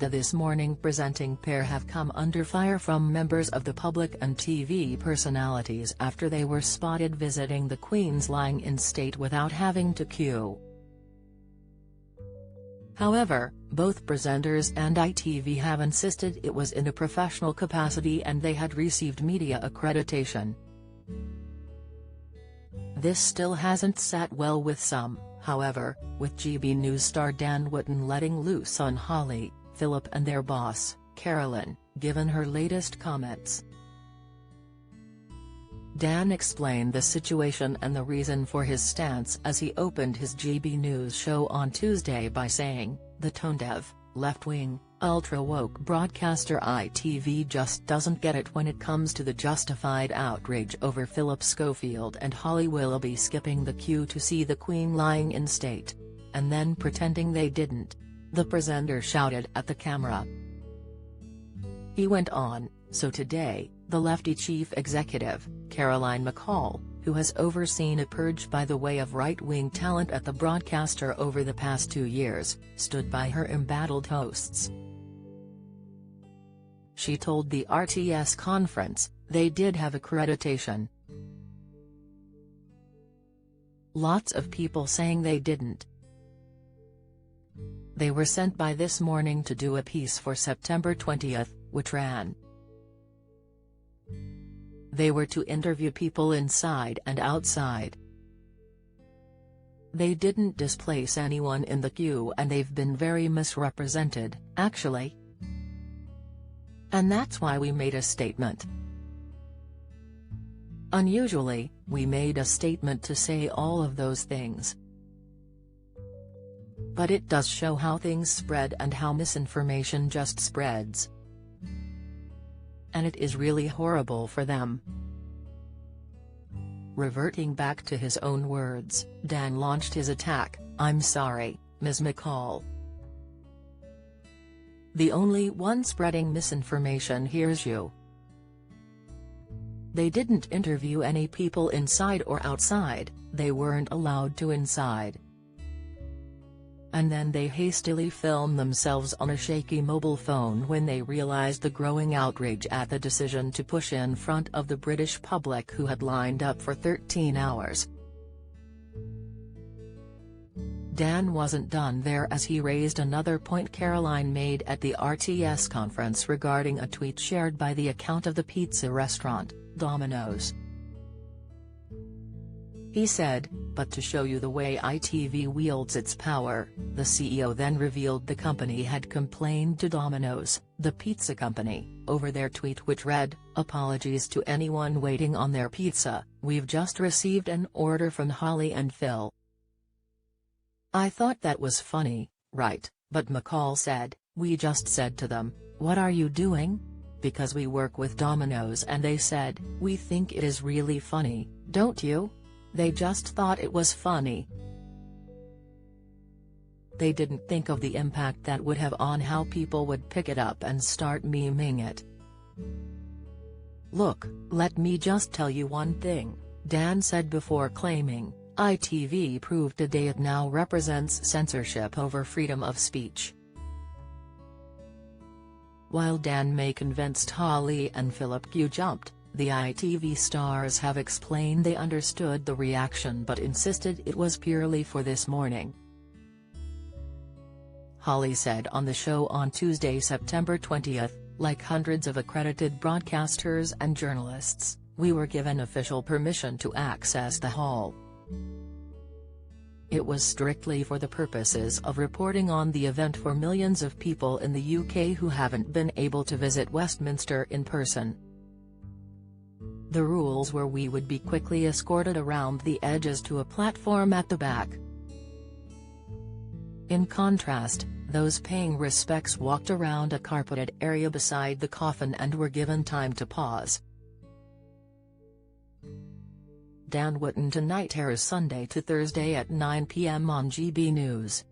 The This Morning presenting pair have come under fire from members of the public and TV personalities after they were spotted visiting the Queen's lying in state without having to queue. However, both presenters and ITV have insisted it was in a professional capacity and they had received media accreditation. This still hasn't sat well with some, however, with GB News star Dan Wootton letting loose on Holly, Philip and their boss, Carolyn, given her latest comments. Dan explained the situation and the reason for his stance as he opened his GB News show on Tuesday by saying, "The tone-deaf, left-wing, ultra-woke broadcaster ITV just doesn't get it when it comes to the justified outrage over Philip Schofield and Holly Willoughby skipping the queue to see the Queen lying in state. And then pretending they didn't," the presenter shouted at the camera. He went on, "So today, the lefty chief executive, Caroline McCall, who has overseen a purge by the way of right-wing talent at the broadcaster over the past 2 years, stood by her embattled hosts. She told the RTS conference, they did have accreditation. Lots of people saying they didn't. They were sent by This Morning to do a piece for September 20th, which ran. They were to interview people inside and outside. They didn't displace anyone in the queue and they've been very misrepresented, actually. And that's why we made a statement. Unusually, we made a statement to say all of those things. But it does show how things spread and how misinformation just spreads. And it is really horrible for them." Reverting back to his own words, Dan launched his attack, "I'm sorry, Ms. McCall. The only one spreading misinformation here's you. They didn't interview any people inside or outside, they weren't allowed to inside. And then they hastily filmed themselves on a shaky mobile phone when they realized the growing outrage at the decision to push in front of the British public who had lined up for 13 hours. Dan wasn't done there as he raised another point Caroline made at the RTS conference regarding a tweet shared by the account of the pizza restaurant, Domino's. He said, "But to show you the way ITV wields its power," the CEO then revealed the company had complained to Domino's, the pizza company, over their tweet which read, "Apologies to anyone waiting on their pizza, we've just received an order from Holly and Phil." I thought that was funny, right, but McCall said, "We just said to them, what are you doing? Because we work with Domino's and they said, we think it is really funny, don't you? They just thought it was funny. They didn't think of the impact that would have on how people would pick it up and start memeing it." "Look, let me just tell you one thing," Dan said before claiming, ITV proved today it now represents censorship over freedom of speech. While Dan may convinced Holly and Philip jumped, the ITV stars have explained they understood the reaction but insisted it was purely for This Morning. Holly said on the show on Tuesday, September 20th, "Like hundreds of accredited broadcasters and journalists, we were given official permission to access the hall. It was strictly for the purposes of reporting on the event for millions of people in the UK who haven't been able to visit Westminster in person. The rules were we would be quickly escorted around the edges to a platform at the back. In contrast, those paying respects walked around a carpeted area beside the coffin and were given time to pause." Dan Wootton Tonight airs Sunday to Thursday at 9 p.m. on GB News.